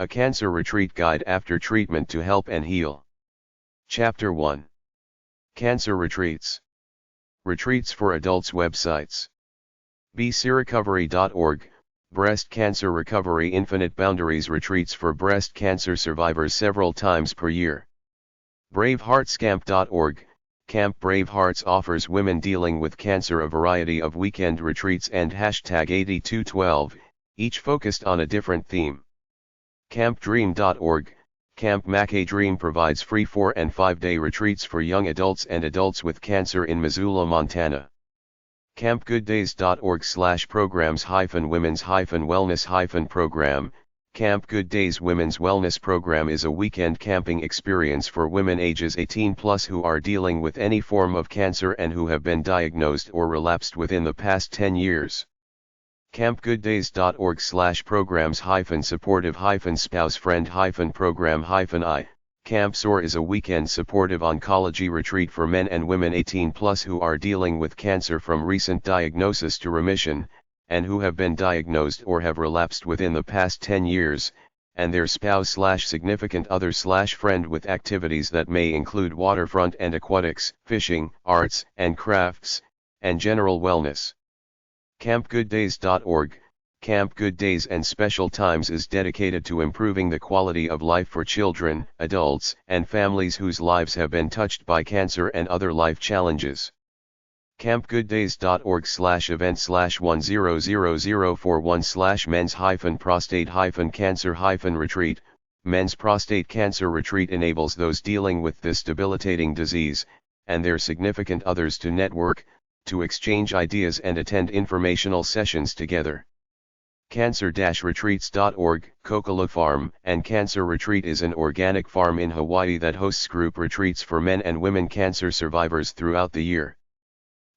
A Cancer Retreat Guide After Treatment to Help and Heal. Chapter 1. Cancer Retreats. Retreats for Adults Websites. bcrecovery.org, Breast Cancer Recovery Infinite Boundaries Retreats for breast cancer survivors several times per year. braveheartscamp.org, Camp Brave Hearts offers women dealing with cancer a variety of weekend retreats and #8212, each focused on a different theme. campdream.org, Camp Mackay Dream provides free 4- and 5-day retreats for young adults and adults with cancer in Missoula, Montana. campgooddays.org/programs-women's-wellness-program. Camp Good Days Women's Wellness Program is a weekend camping experience for women ages 18+ who are dealing with any form of cancer and who have been diagnosed or relapsed within the past 10 years. campgooddays.org/programs-supportive-spouse-friend-program-I. Camp SOAR is a weekend supportive oncology retreat for men and women 18+ who are dealing with cancer from recent diagnosis to remission, and who have been diagnosed or have relapsed within the past 10 years, and their spouse/significant other/friend, with activities that may include waterfront and aquatics, fishing, arts and crafts, and general wellness. campgooddays.org, Camp Good Days and Special Times is dedicated to improving the quality of life for children, adults, and families whose lives have been touched by cancer and other life challenges. campgooddays.org/event/100041/men's-prostate-cancer-retreat. Men's prostate cancer retreat enables those dealing with this debilitating disease, and their significant others to network, to exchange ideas and attend informational sessions together. cancer-retreats.org, Kokolo Farm and Cancer Retreat is an organic farm in Hawaii that hosts group retreats for men and women cancer survivors throughout the year.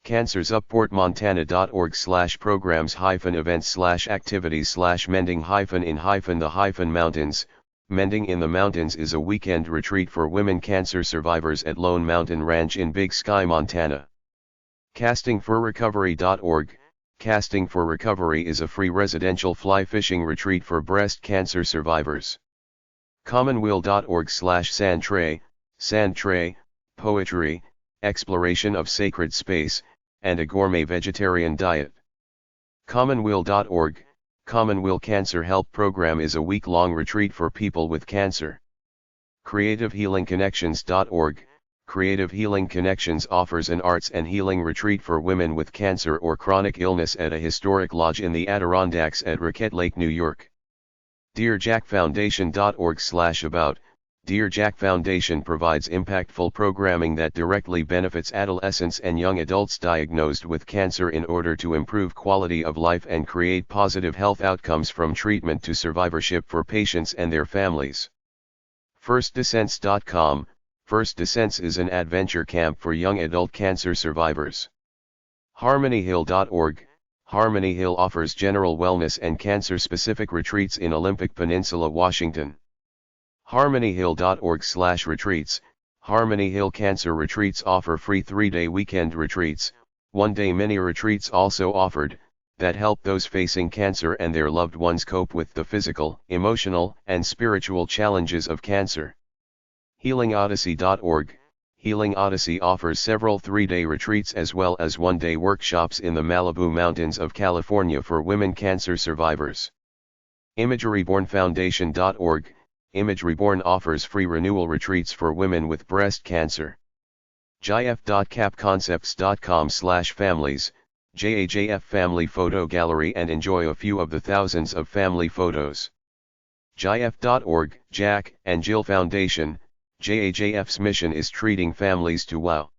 cancersupportmontana.org/programs-events/activities/mending-in-the-mountains. Mending in the Mountains is a weekend retreat for women cancer survivors at Lone Mountain Ranch in Big Sky, Montana. castingforrecovery.org, Casting for Recovery is a free residential fly fishing retreat for breast cancer survivors. commonweal.org/sandtray, Sandtray, poetry, exploration of sacred space, and a gourmet vegetarian diet. commonweal.org, Commonweal Cancer Help Program is a week-long retreat for people with cancer. creativehealingconnections.org, Creative Healing Connections offers an arts and healing retreat for women with cancer or chronic illness at a historic lodge in the Adirondacks at Roquette Lake, New York. DearJackFoundation.org/about, Dear Jack Foundation provides impactful programming that directly benefits adolescents and young adults diagnosed with cancer in order to improve quality of life and create positive health outcomes from treatment to survivorship for patients and their families. FirstDescents.com, First Descents is an adventure camp for young adult cancer survivors. HarmonyHill.org, Harmony Hill offers general wellness and cancer-specific retreats in Olympic Peninsula, Washington. HarmonyHill.org/retreats, Harmony Hill Cancer Retreats offer free 3-day weekend retreats, 1-day mini retreats also offered, that help those facing cancer and their loved ones cope with the physical, emotional, and spiritual challenges of cancer. HealingOdyssey.org, Healing Odyssey offers several 3-day retreats as well as 1-day workshops in the Malibu Mountains of California for women cancer survivors. ImageRebornFoundation.org, Image Reborn offers free renewal retreats for women with breast cancer. JF.capconcepts.com/families, JAJF Family Photo Gallery, and enjoy a few of the thousands of family photos. JF.org, Jack and Jill Foundation, JAJF's mission is treating families to wow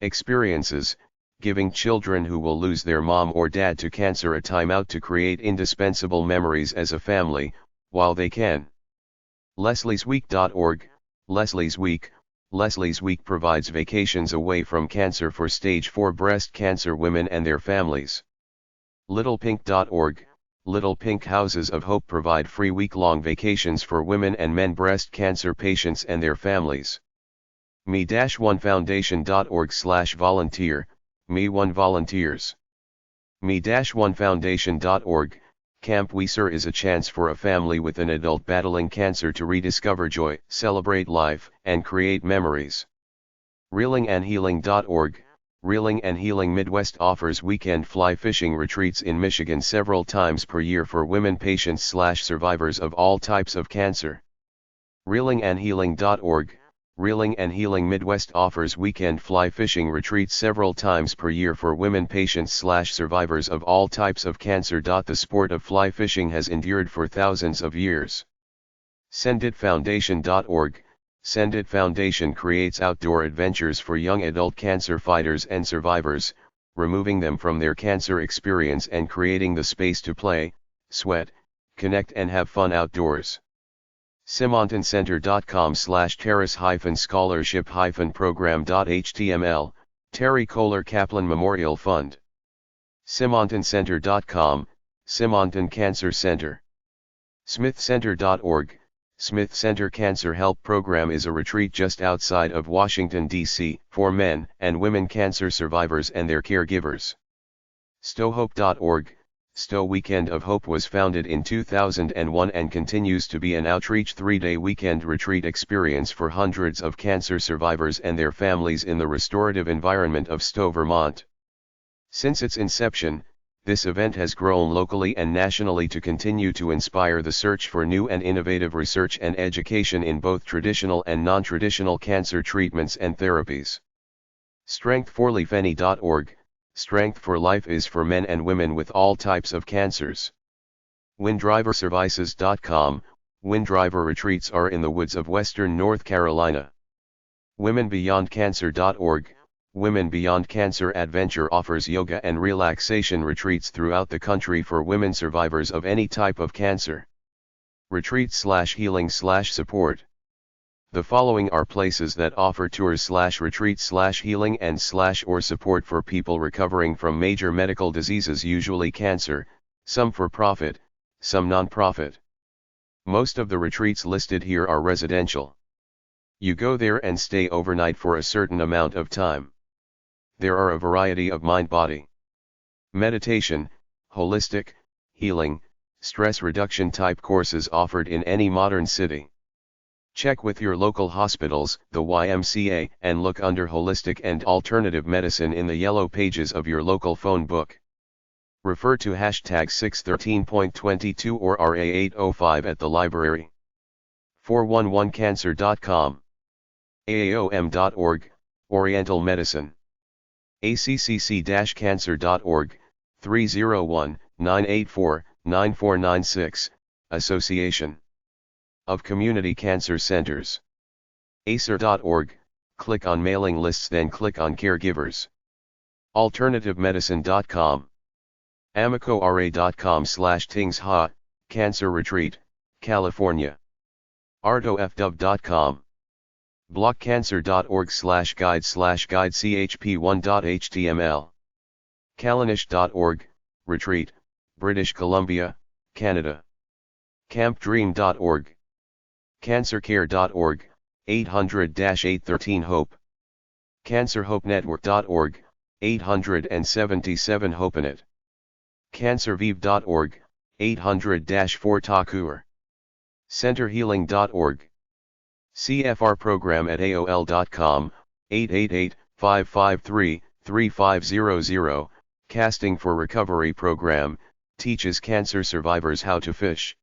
experiences, giving children who will lose their mom or dad to cancer a time out to create indispensable memories as a family, while they can. Leslie'sWeek.org, Leslie's Week, Leslie's Week provides vacations away from cancer for stage 4 breast cancer women and their families. LittlePink.org, Little Pink Houses of Hope provide free week-long vacations for women and men breast cancer patients and their families. Me-1foundation.org/volunteer, Me1 volunteers. Me-1foundation.org, Camp Weeser is a chance for a family with an adult battling cancer to rediscover joy, celebrate life, and create memories. ReelingAndHealing.org. Reeling and Healing Midwest offers weekend fly fishing retreats in Michigan several times per year for women patients/survivors of all types of cancer. ReelingAndHealing.org. Reeling and Healing Midwest offers weekend fly fishing retreats several times per year for women patients/survivors of all types of cancer. The sport of fly fishing has endured for thousands of years. SendItFoundation.org. Send It Foundation creates outdoor adventures for young adult cancer fighters and survivors, removing them from their cancer experience and creating the space to play, sweat, connect and have fun outdoors. simonton-center.com/terrace-scholarship-program.html, Terry Kohler Kaplan Memorial Fund. simontoncenter.com, Simonton Cancer Center. smithcenter.org. Smith Center Cancer Help Program is a retreat just outside of Washington, D.C., for men and women cancer survivors and their caregivers. stowhope.org. Stow Weekend of Hope was founded in 2001 and continues to be an outreach 3-day weekend retreat experience for hundreds of cancer survivors and their families in the restorative environment of Stow, Vermont. Since its inception, this event has grown locally and nationally to continue to inspire the search for new and innovative research and education in both traditional and non-traditional cancer treatments and therapies. strengthforlifeany.org. Strength for Life is for men and women with all types of cancers. windriverservices.com. Windriver retreats are in the woods of western North Carolina. womenbeyondcancer.org. Women Beyond Cancer Adventure offers yoga and relaxation retreats throughout the country for women survivors of any type of cancer. Retreat/healing/support. The following are places that offer tours/retreats/healing and/or support for people recovering from major medical diseases, usually cancer, some for profit, some non-profit. Most of the retreats listed here are residential. You go there and stay overnight for a certain amount of time. There are a variety of mind-body meditation, holistic, healing, stress reduction type courses offered in any modern city. Check with your local hospitals, the YMCA, and look under holistic and alternative medicine in the yellow pages of your local phone book. Refer to hashtag 613.22 or RA805 at the library. 411cancer.com. AAOM.org, Oriental Medicine. ACCC-cancer.org, 301-984-9496, Association of Community Cancer Centers. ACER.org, click on mailing lists then click on caregivers. AlternativeMedicine.com. AmicoRA.com/TingsHa, Cancer Retreat, California. ArtoFW.com. blockcancer.org/guide/guide-chp1.html. Calanish.org, Retreat, British Columbia, Canada. campdream.org. cancercare.org, 800-813-HOPE. cancerhopenetwork.org, 877-HOPENET. cancervive.org, 800-4-TACUR. centerhealing.org. CFR program at AOL.com, 888-553-3500, Casting for Recovery program, teaches cancer survivors how to fish.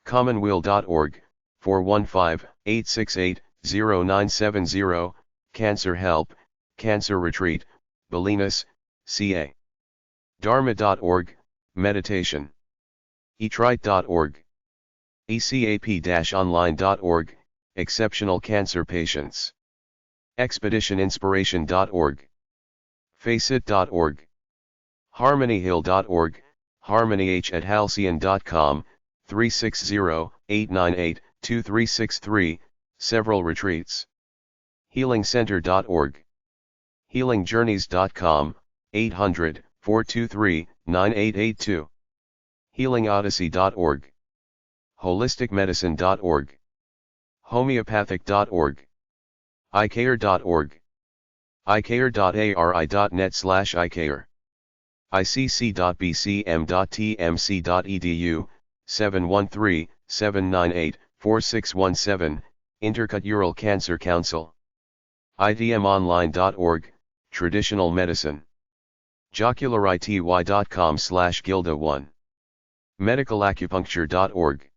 Commonweal.org, 415-868-0970, Cancer Help, Cancer Retreat, Bolinas, CA. Dharma.org, Meditation. eTrite.org. ECAP-online.org, Exceptional Cancer Patients. ExpeditionInspiration.org. Faceit.org. HarmonyHill.org, HarmonyH@halcyon.com, 360-898-2363, several retreats. HealingCenter.org. HealingJourneys.com, 800-423-9882. HealingOdyssey.org. HolisticMedicine.org. Homeopathic.org. iCare.org. iCare.ari.net/iCare. icc.bcm.tmc.edu, 713-798-4617, Intercut Ural Cancer Council. idmonline.org, Traditional Medicine. jocularity.com/gilda1. medicalacupuncture.org.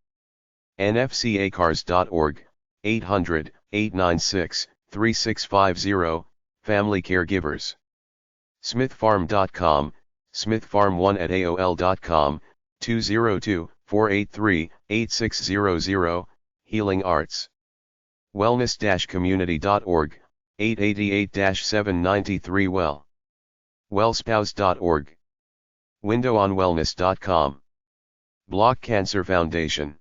nfcacars.org, 800-896-3650, Family Caregivers. smithfarm.com, smithfarm1@aol.com, 202-483-8600, Healing Arts. wellness-community.org, 888-793 well. wellspouse.org. windowonwellness.com. Block Cancer Foundation.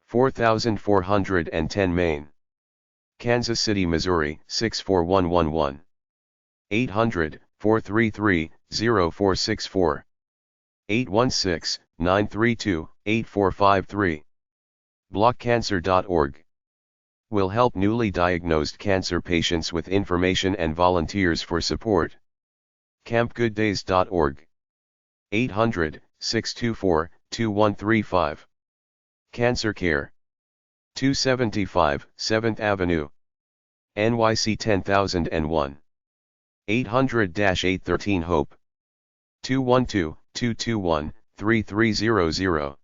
4410 Main. Kansas City, Missouri, 64111. 800-433-0464. 816-932-8453. blockcancer.org. Will help newly diagnosed cancer patients with information and volunteers for support. campgooddays.org. 800-624-2135. Cancer Care. 275 7th Avenue. NYC 10001. 800-813-HOPE. 212-221-3300.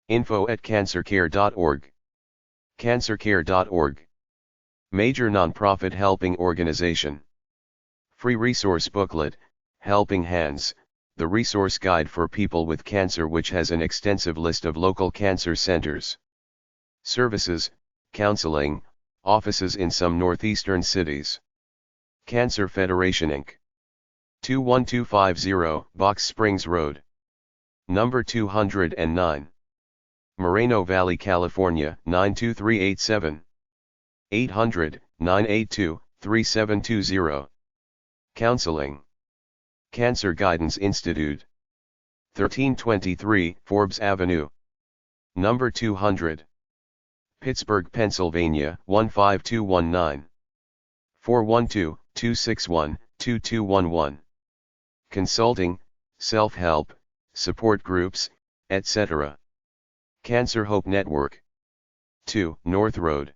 info@cancercare.org. cancercare.org. Major nonprofit helping organization. Free resource booklet, Helping Hands, the resource guide for people with cancer, which has an extensive list of local cancer centers. Services, counseling, offices in some northeastern cities. Cancer Federation Inc. 21250 Box Springs Road. Number 209. Moreno Valley, California, 92387. 800-982-3720. Counseling. Cancer Guidance Institute. 1323 Forbes Avenue. Number 200. Pittsburgh, Pennsylvania, 15219. 412-261-2211. Consulting, self-help, support groups, etc. Cancer Hope Network. 2 North Road.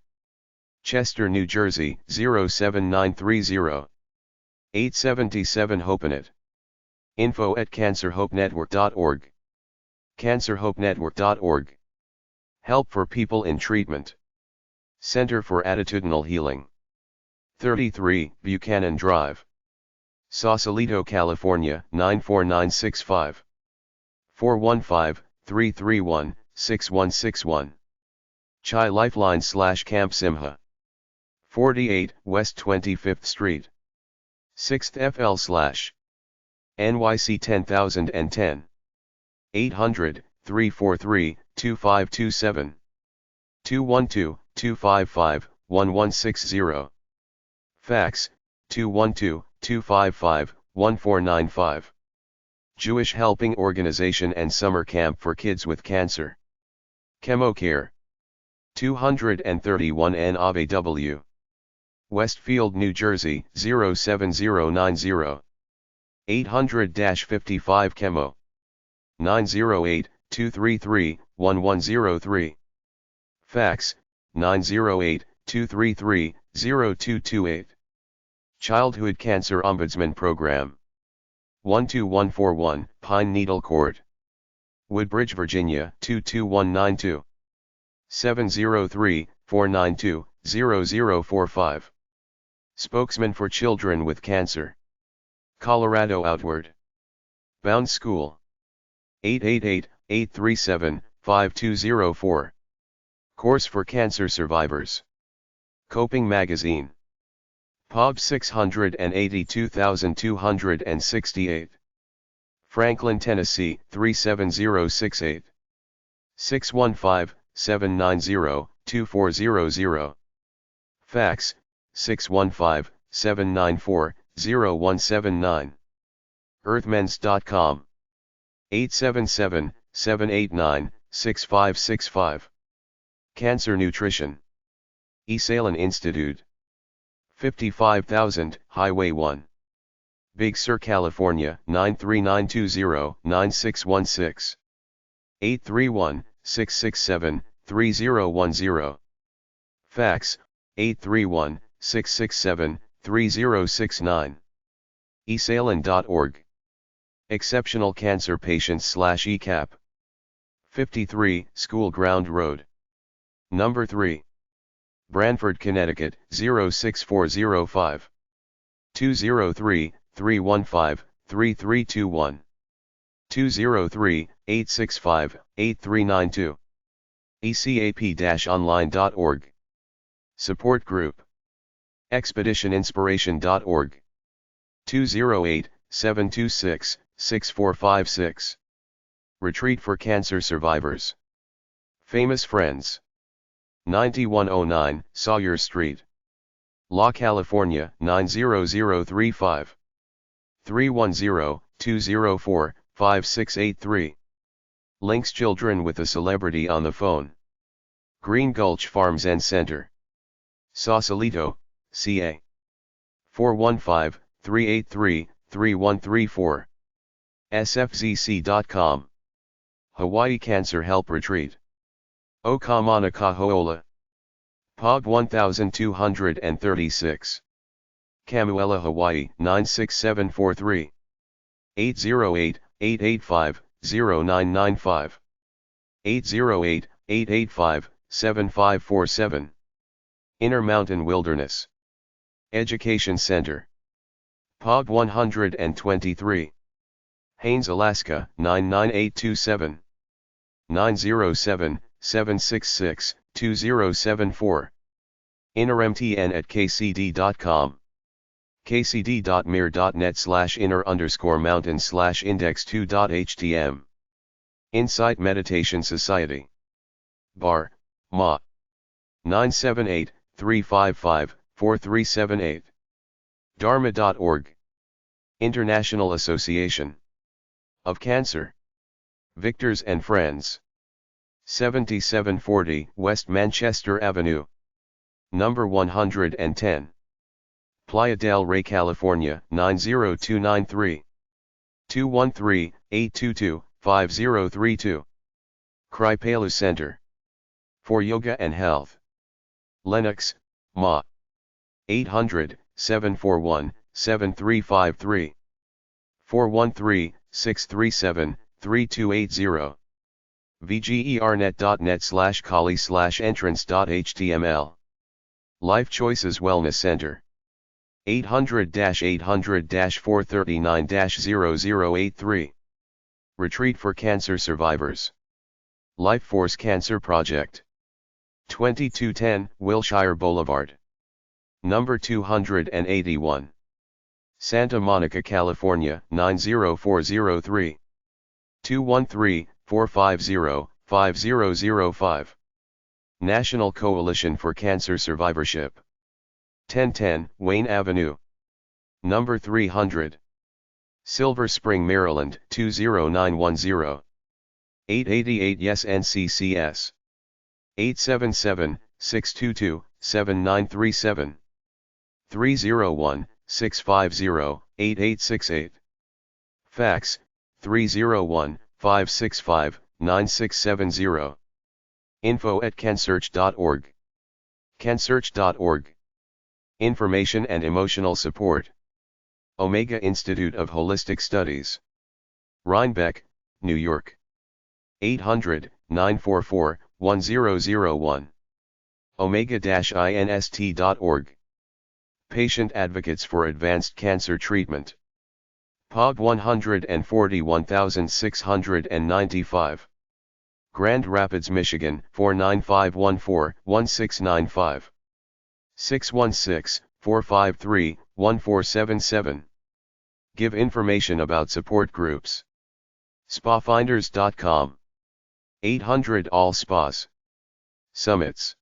Chester, New Jersey, 07930. 877 HopeNet. info@cancerhopenetwork.org. cancerhopenetwork.org. Help for people in treatment. Center for Attitudinal Healing. 33 Buchanan Drive. Sausalito, California, 94965. 415-331-6161. Chai Lifeline/Camp Simha. 48 West 25th Street. 6th FL/ NYC 10010. 800-343-2527. 212-255-1160. Fax, 212-255-1495. Jewish Helping Organization and Summer Camp for Kids with Cancer. ChemoCare. 231 N Ave W. Westfield, New Jersey, 07090. 800-55 Chemo. 908-233-1103. Fax, 908-233-0228. Childhood Cancer Ombudsman Program. 12141 Pine Needle Court. Woodbridge, Virginia, 22192. 703-492-0045. Spokesman for Children with Cancer. Colorado Outward Bound School. 888-837-5204. Course for Cancer Survivors. Coping Magazine. POB 682,268. Franklin, Tennessee, 37068. 615-790-2400. Fax, 615-794-0179. Earthmens.com. 877-789-6565. Cancer Nutrition. Esalen Institute. 55,000, Highway 1. Big Sur, California, 93920-9616. 831-667-3010. Fax, 831-667-3069. esalin.org. Exceptional Cancer Patients /ECAP. 53, School Ground Road. Number 3. Branford, Connecticut, 06405. 203-315-3321. 203-865-8392. ecap-online.org. Support Group. expeditioninspiration.org. 208-726-6456. Retreat for Cancer Survivors. Famous Friends. 9109 Sawyer Street, La California, 90035. 310-204-5683. Links Children with a Celebrity on the Phone. Green Gulch Farms and Center, Sausalito, CA. 415-383-3134. sfzc.com. Hawaii Cancer Help Retreat. Okamanakaho'ola. POG 1236. Kamuela, Hawaii, 96743. 808-885-0995. 808-885-7547. Intermountain Wilderness Education Center. POG 123. Haines, Alaska, 99827. 907-766-2074. InnerMTN@kcd.com. kcd.mir.net/inner_mountain/index2.htm. Insight Meditation Society. Bar, Ma. 978-355-4378. Dharma.org. International Association of Cancer. Victors and Friends. 7740 West Manchester Avenue. Number 110. Playa del Rey, California, 90293. 213-822-5032. Kripalu Center for Yoga and Health. Lenox, Ma. 800-741-7353. 413-637-3280. vgernet.net/kali/entrance.html. Life Choices Wellness Center. 800-800-439-0083. Retreat for Cancer Survivors. Life Force Cancer Project. 2210 Wilshire Boulevard. Number 281. Santa Monica, California, 90403. 213-450-5005. National Coalition for Cancer Survivorship. 1010 Wayne Avenue. Number 300. Silver Spring, Maryland, 20910. 888 Yes NCCS. 877-622-7937. 301-650-8868. Fax, 301-565-9670. info@cansearch.org. cansearch.org. Information and emotional support. Omega Institute of Holistic Studies. Rhinebeck, New York. 800-944-1001. omega-inst.org. Patient Advocates for Advanced Cancer Treatment. POG 141695. Grand Rapids, Michigan, 49514-1695. 616-453-1477. Give information about support groups. Spafinders.com. 800 All Spas. Summits.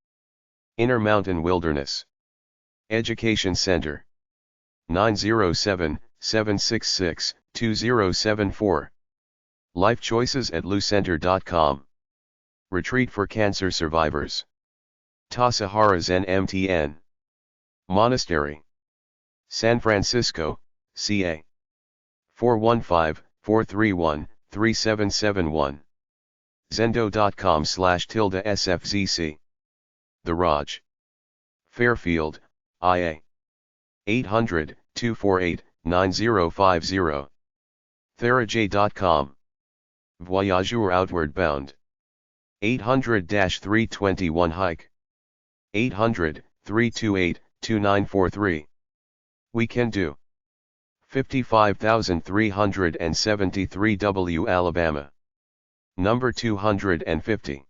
Intermountain Wilderness Education Center. 907-766-2074. lifechoices@lucenter.com. Retreat for Cancer Survivors. Tasahara Zen MTN. Monastery. San Francisco, CA. 415-431-3771. Zendo.com/SFZC. The Raj. Fairfield, IA. 800-248-9050. Theraj.com. Voyageur Outward Bound. 800-321 Hike. 800-328-2943. We Can Do. 55373 W Alabama. Number 250.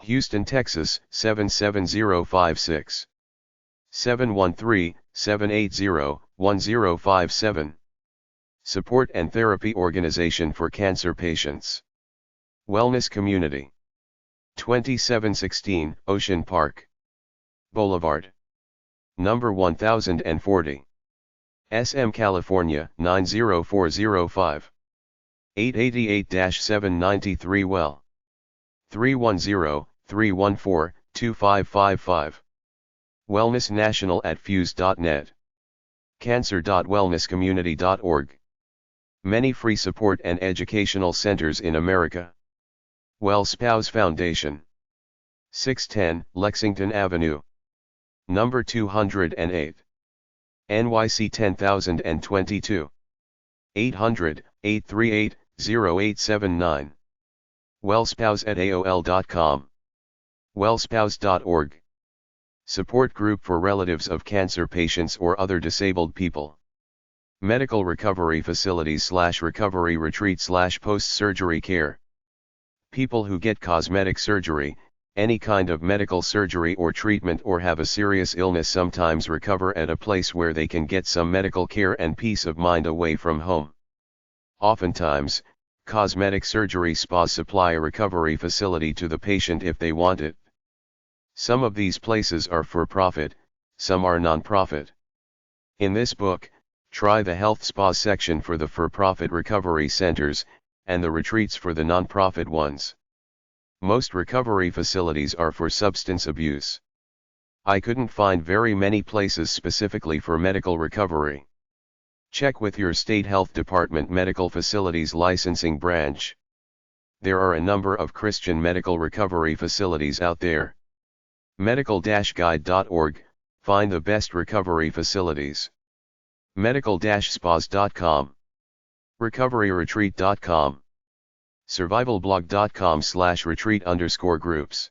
Houston, Texas 77056. 713-780-1057. Support and Therapy Organization for Cancer Patients. Wellness Community. 2716 Ocean Park Boulevard. Number 1040. SM California 90405. 888-793 Well. 310-314-2555. Wellness National at fuse.net. Cancer.wellnesscommunity.org. Many free support and educational centers in America. Well Spouse Foundation. 610 Lexington Avenue. Number 208. NYC 10022. 800-838-0879. wellspouse@aol.com. wellspouse.org. Support group for relatives of cancer patients or other disabled people. Medical recovery facilities/recovery retreat/post-surgery care. People who get cosmetic surgery, any kind of medical surgery or treatment, or have a serious illness sometimes recover at a place where they can get some medical care and peace of mind away from home. Oftentimes, cosmetic surgery spas supply a recovery facility to the patient if they want it. Some of these places are for profit, some are non-profit. In this book, try the health spa section for the for-profit recovery centers, and the retreats for the non-profit ones. Most recovery facilities are for substance abuse. I couldn't find very many places specifically for medical recovery. Check with your state health department medical facilities licensing branch. There are a number of Christian medical recovery facilities out there. Medical-guide.org, find the best recovery facilities. Medical-spas.com. recoveryretreat.com. survivalblog.com/retreat_groups.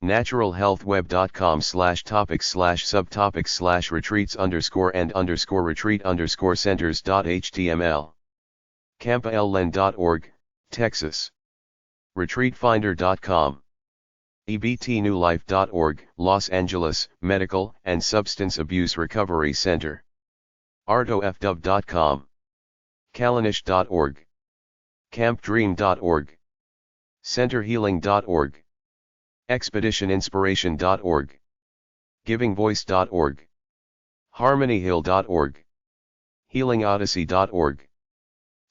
naturalhealthweb.com/subtopics/retreats_and_retreat_centers.html. campallen.org, Texas. retreatfinder.com. ebtnewlife.org, Los Angeles, Medical and Substance Abuse Recovery Center. artofw.com. calinish.org. campdream.org. centerhealing.org. expeditioninspiration.org. givingvoice.org. harmonyhill.org. healingodyssey.org.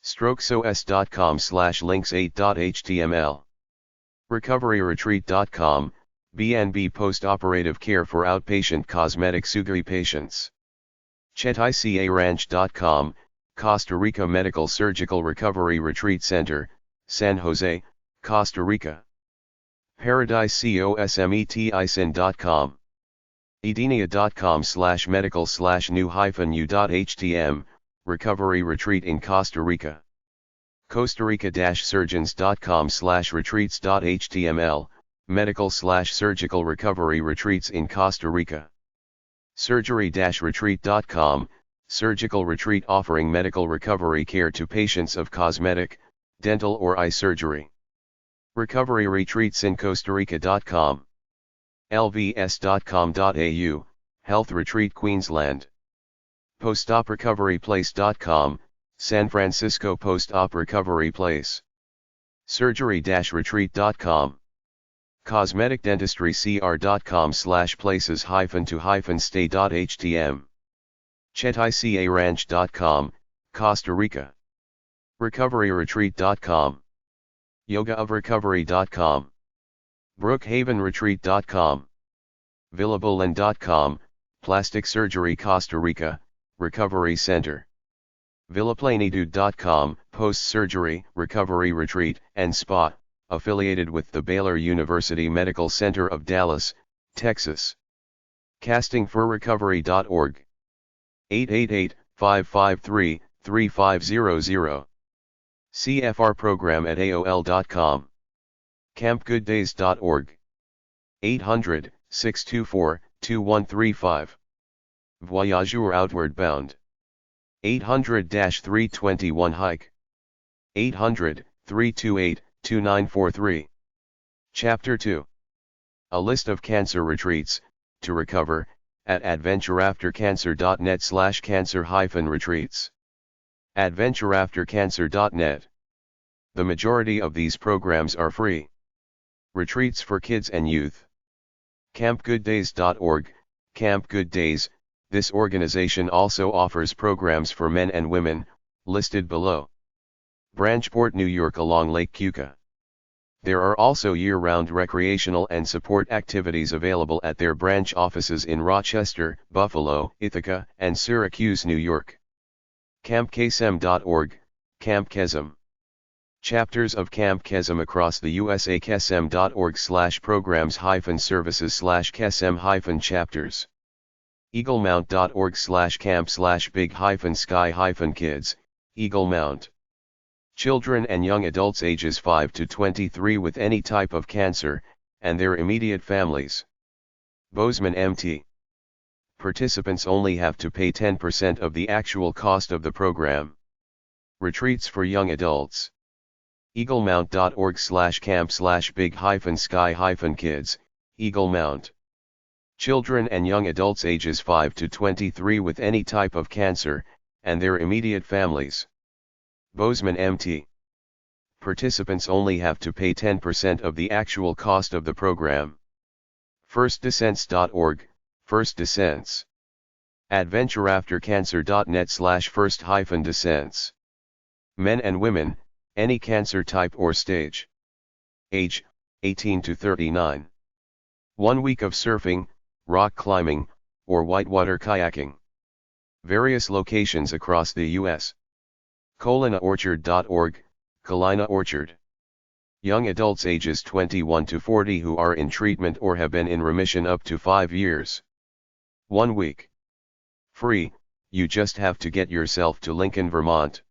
strokesos.com/links8.html. recoveryretreat.com, BNB post-operative care for outpatient cosmetic surgery patients. cheticaranch.com, Costa Rica Medical Surgical Recovery Retreat Center, San Jose, Costa Rica. paradisecosmeticin.com. edenia.com/medical/new-u.htm, recovery retreat in Costa Rica. Costa Rica-surgeons.com/retreats.html, medical/surgical recovery retreats in Costa Rica. surgery-retreat.com, surgical retreat offering medical recovery care to patients of cosmetic, dental or eye surgery. Recovery retreats in Costa Rica.com. lvs.com.au, Health Retreat Queensland. Postoprecoveryplace.com, San Francisco Post-Op Recovery Place. Surgery-retreat.com. cosmeticdentistry.com/places-to-stay.htm. cheticaranch.com, Costa Rica. recoveryretreat.com. yogaofrecovery.com. brookhavenretreat.com. villabolan.com, Plastic Surgery Costa Rica, Recovery Center. Villaplanitude.com, post-surgery, recovery retreat, and spa, affiliated with the Baylor University Medical Center of Dallas, Texas. Castingforrecovery.org. 888-553-3500. CFR program at AOL.com. campgooddays.org. 800-624-2135. Voyageur Outward Bound. 800-321 Hike. 800-328-2943. Chapter 2. A list of cancer retreats, to recover, at adventureaftercancer.net/cancer-retreats. adventureaftercancer.net. The majority of these programs are free. Retreats for kids and youth. campgooddays.org, Camp Good Days. This organization also offers programs for men and women, listed below. Branchport, New York along Lake Keuka. There are also year-round recreational and support activities available at their branch offices in Rochester, Buffalo, Ithaca, and Syracuse, New York. campkesem.org, Camp Kesem. Chapters of Camp Kesem across the USA. kesem.org/programs-services/kesem-chapters. eaglemount.org/camp/big-sky-kids, Eagle Mount. Children and young adults ages 5 to 23 with any type of cancer, and their immediate families. Bozeman, MT. Participants only have to pay 10% of the actual cost of the program. Retreats for young adults. eaglemount.org/camp/big-sky-kids, Eagle Mount. Children and young adults ages 5 to 23 with any type of cancer, and their immediate families. Bozeman, MT. Participants only have to pay 10% of the actual cost of the program. FirstDescents.org, First Descents. adventureaftercancer.net/first-descents. Men and women, any cancer type or stage. Age, 18 to 39. 1 week of surfing, rock climbing, or whitewater kayaking. Various locations across the U.S. ColinaOrchard.org, Colina Orchard. Young adults ages 21 to 40 who are in treatment or have been in remission up to 5 years. 1 week. Free, you just have to get yourself to Lincoln, Vermont.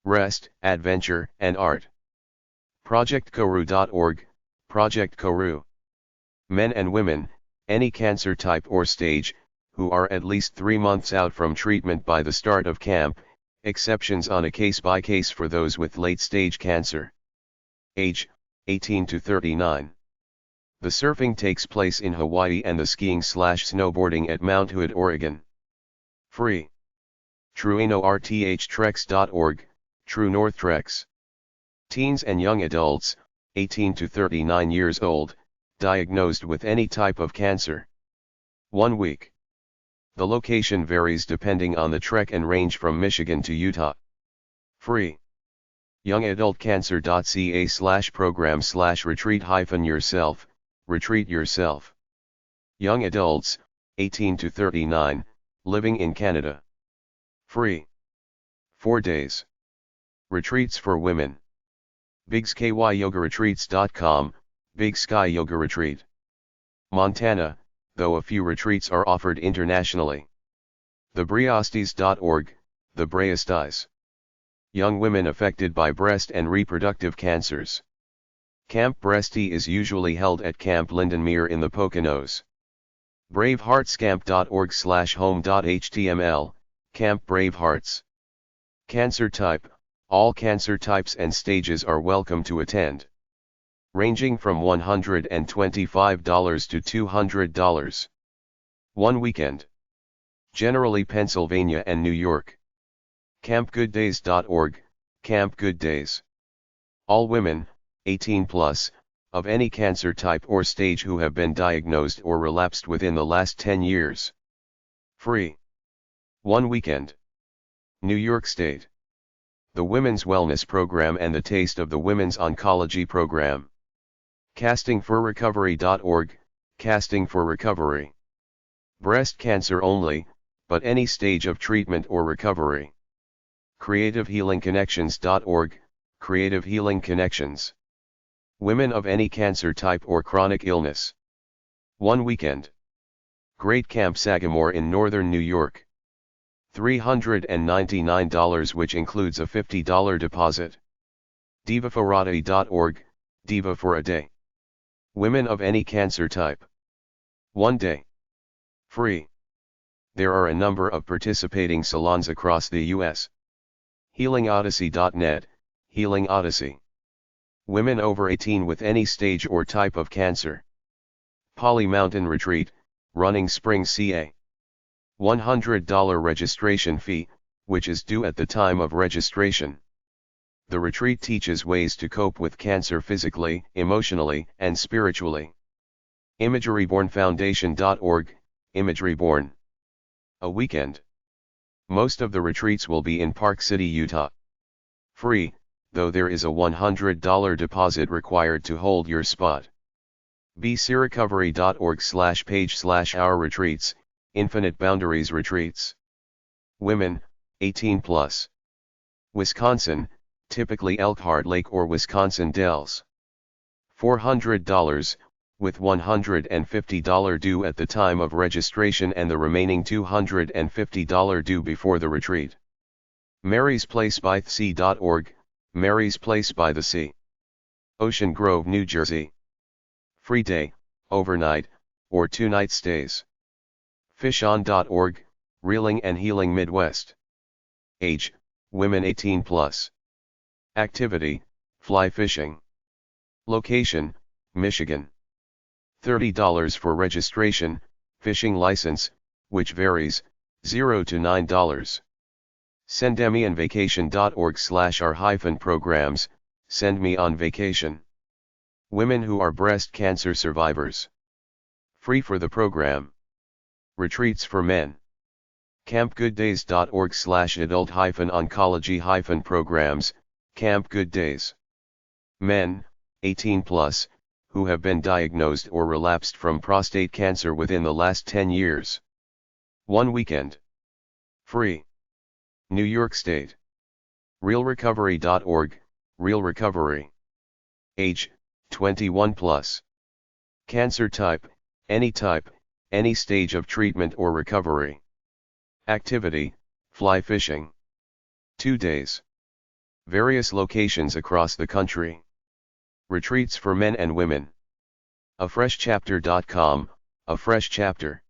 Rest, adventure, and art. ProjectKoru.org, Project Koru. Men and women, any cancer type or stage, who are at least 3 months out from treatment by the start of camp, exceptions on a case-by-case for those with late-stage cancer. Age, 18 to 39. The surfing takes place in Hawaii and the skiing/snowboarding at Mount Hood, Oregon. Free. TrueNorthTreks.org, True North Treks. Teens and young adults, 18 to 39 years old, diagnosed with any type of cancer. 1 week. The location varies depending on the trek and range from Michigan to Utah. Free. youngadultcancer.ca/program/retreat-yourself, retreat yourself. Young adults, 18 to 39, living in Canada. Free. 4 days. Retreats for women. BigSkyYogaRetreats.com, Big Sky Yoga Retreat. Montana, though a few retreats are offered internationally. TheBreasties.org, The Breasties. Young women affected by breast and reproductive cancers. Camp Breastie is usually held at Camp Lindenmere in the Poconos. BraveHeartsCamp.org/home.html, Camp Bravehearts. Cancer type, all cancer types and stages are welcome to attend. Ranging from $125 to $200. 1 weekend. Generally Pennsylvania and New York. CampGoodDays.org, Camp Good Days. All women, 18 plus, of any cancer type or stage who have been diagnosed or relapsed within the last 10 years. Free. 1 weekend. New York State. The Women's Wellness Program and the Taste of the Women's Oncology Program. Castingforrecovery.org, Casting for Recovery. Breast cancer only, but any stage of treatment or recovery. CreativeHealingConnections.org, Creative Healing Connections. Women of any cancer type or chronic illness. One weekend. Great Camp Sagamore in northern New York. $399, which includes a $50 deposit. Divaforati.org, Diva for a day. Women of any cancer type. 1 day. Free. There are a number of participating salons across the U.S. HealingOdyssey.net, Healing Odyssey. Women over 18 with any stage or type of cancer. Poly Mountain Retreat, Running Springs, CA. $100 registration fee, which is due at the time of registration. The retreat teaches ways to cope with cancer physically, emotionally, and spiritually. ImageryBornFoundation.org, ImageryBorn. A weekend. Most of the retreats will be in Park City, Utah. Free, though there is a $100 deposit required to hold your spot. bcrecovery.org/page/our retreats, Infinite Boundaries Retreats. Women, 18 plus. Wisconsin, typically Elkhart Lake or Wisconsin Dells. $400, with $150 due at the time of registration and the remaining $250 due before the retreat. MarysPlaceByTheSea.org, Mary's Place by the Sea. Ocean Grove, New Jersey. Free day, overnight, or 2-night stays. FishOn.org, Reeling and Healing Midwest. Age, women 18 plus. Activity, fly fishing. Location, Michigan. $30 for registration, fishing license, which varies, $0 to $9. SendMeOnVacation.org/our-programs, Send Me on Vacation. Women who are breast cancer survivors. Free for the program. Retreats for men. CampGoodDays.org/adult-oncology-programs, Camp Good Days. Men, 18 plus, who have been diagnosed or relapsed from prostate cancer within the last 10 years. 1 weekend. Free. New York State. RealRecovery.org, Real Recovery. Age, 21 plus. Cancer type, any stage of treatment or recovery. Activity, fly fishing. 2 days. Various locations across the country. Retreats for men and women. AFreshChapter.com, A Fresh Chapter.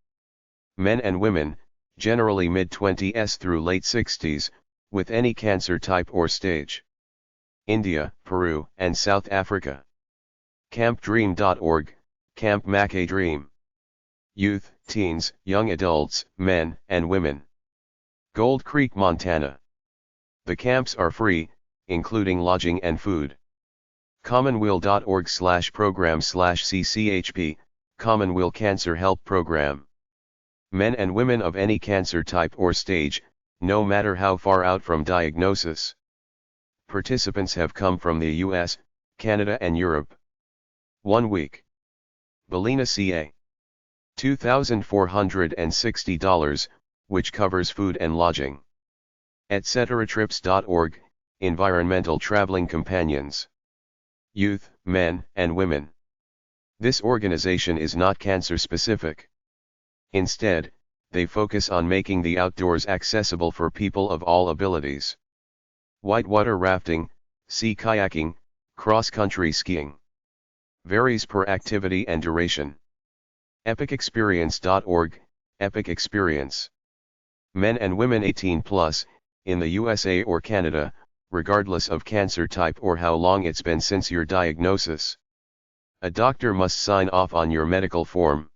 Men and women, generally mid-20s through late 60s, with any cancer type or stage. India, Peru, and South Africa. CampDream.org, Camp Mackay Dream. Youth, teens, young adults, men, and women. Gold Creek, Montana. The camps are free, including lodging and food. Commonweal.org/program/CCHP, Commonweal Cancer Help Program. Men and women of any cancer type or stage, no matter how far out from diagnosis. Participants have come from the US, Canada and Europe. 1 week. Ballina, CA. $2,460, which covers food and lodging. EtcTrips.org, Environmental Traveling Companions. Youth, men, and women. This organization is not cancer specific. Instead, they focus on making the outdoors accessible for people of all abilities. Whitewater rafting, sea kayaking, cross-country skiing. Varies per activity and duration. EpicExperience.org, Epic Experience. Men and women 18 plus, in the USA or Canada, regardless of cancer type or how long it's been since your diagnosis. A doctor must sign off on your medical form.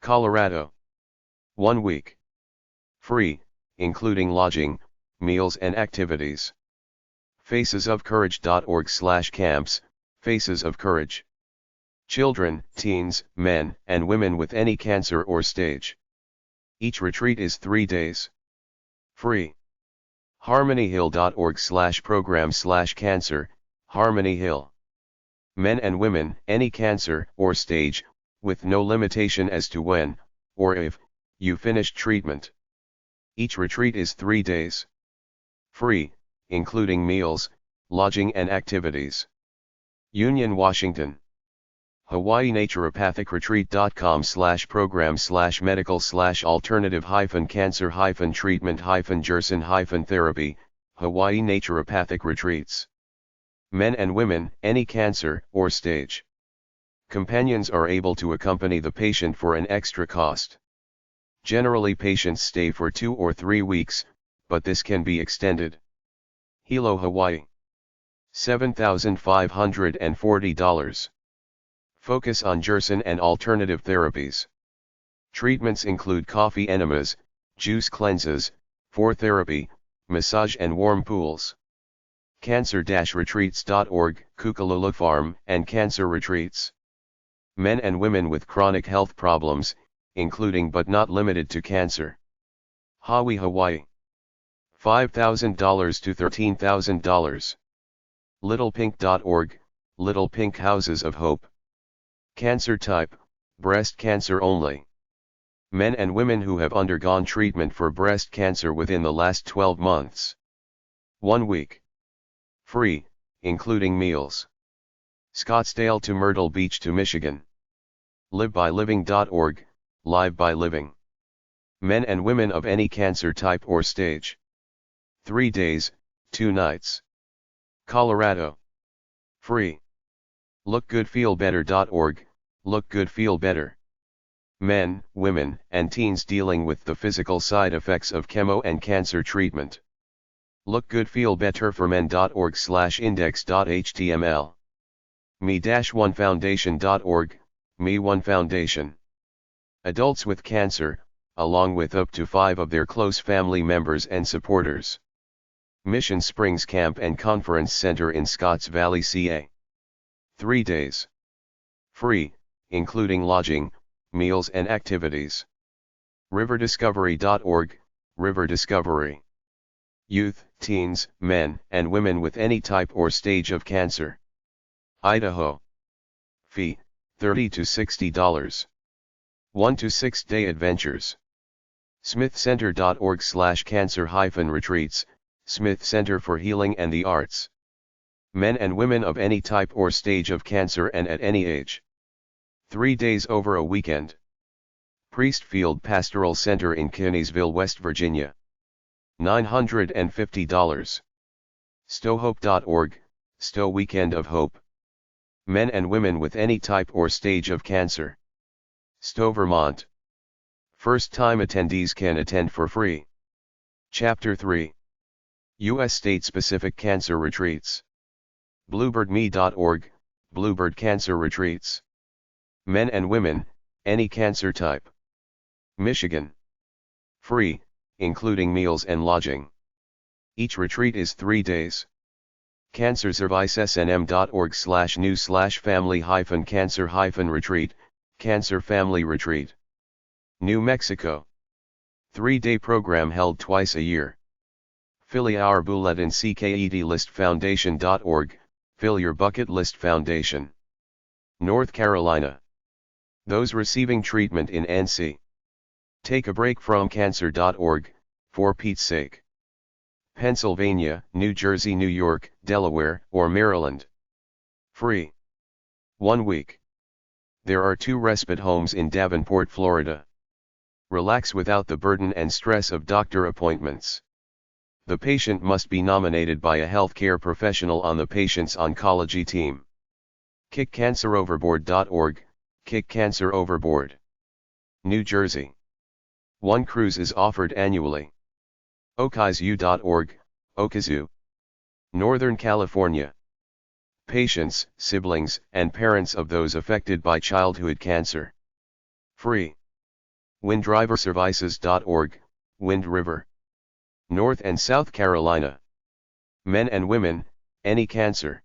Colorado. 1 week. Free, including lodging, meals and activities. FacesOfCourage.org/camps, Faces of Courage. Children, teens, men, and women with any cancer or stage. Each retreat is 3 days. Free. HarmonyHill.org/program/cancer, Harmony Hill. Men and women, any cancer or stage, with no limitation as to when, or if, you finished treatment. Each retreat is 3 days. Free, including meals, lodging and activities. Union, Washington. Hawaii Naturopathic Retreat.com/program/medical/alternative-cancer-treatment-Jerson-therapy, Hawaii Naturopathic Retreats. Men and women, any cancer or stage. Companions are able to accompany the patient for an extra cost. Generally, patients stay for 2 or 3 weeks, but this can be extended. Hilo, Hawaii. $7,540. Focus on Jerson and alternative therapies. Treatments include coffee enemas, juice cleanses, for therapy, massage and warm pools. Cancer-retreats.org, Kukalulu Farm and Cancer Retreats. Men and women with chronic health problems, including but not limited to cancer. Hawi, Hawaii. $5,000 to $13,000. LittlePink.org, Little Pink Houses of Hope. Cancer type, breast cancer only. Men and women who have undergone treatment for breast cancer within the last 12 months. 1 week. Free, including meals. Scottsdale to Myrtle Beach to Michigan. LiveByLiving.org, Live by Living. Men and women of any cancer type or stage. 3 days, 2 nights. Colorado. Free. LookGoodFeelBetter.org, Look Good Feel Better. Men, women, and teens dealing with the physical side effects of chemo and cancer treatment. LookGoodFeelBetterForMen.org/index.html. Me-1foundation.org, Me One Foundation. Adults with cancer, along with up to 5 of their close family members and supporters. Mission Springs Camp and Conference Center in Scotts Valley, CA. 3 days. Free, including lodging, meals and activities. RiverDiscovery.org, River Discovery. Youth, teens, men, and women with any type or stage of cancer. Idaho. Fee, $30 to $60. 1 to 6 day adventures. SmithCenter.org/cancer-retreats, Smith Center for Healing and the Arts. Men and women of any type or stage of cancer and at any age. 3 days over a weekend. Priestfield Pastoral Center in Kenaysville, West Virginia. $950. StowHope.org, Stow Weekend of Hope. Men and women with any type or stage of cancer. Stowe, Vermont. First-time attendees can attend for free. Chapter 3. U.S. State-Specific Cancer Retreats. BluebirdMe.org, Bluebird Cancer Retreats. Men and women, any cancer type. Michigan. Free, including meals and lodging. Each retreat is 3 days. CancerServiceSNM.org/new/family-cancer-retreat, Cancer Family Retreat. New Mexico. 3-day program held twice a year. Philly Our Bulletin CKEDListFoundation.org, Fill Your Bucket List Foundation. North Carolina. Those receiving treatment in NC. Take a break from cancer.org, for Pete's sake. Pennsylvania, New Jersey, New York, Delaware, or Maryland. Free. 1 week. There are 2 respite homes in Davenport, Florida. Relax without the burden and stress of doctor appointments. The patient must be nominated by a healthcare professional on the patient's oncology team. KickCancerOverboard.org, Kick Cancer Overboard. New Jersey. 1 cruise is offered annually. Okizu.org, Okizu. Northern California. Patients, siblings, and parents of those affected by childhood cancer. Free. WindDriverServices.org, Wind River. North and South Carolina. Men and women, any cancer.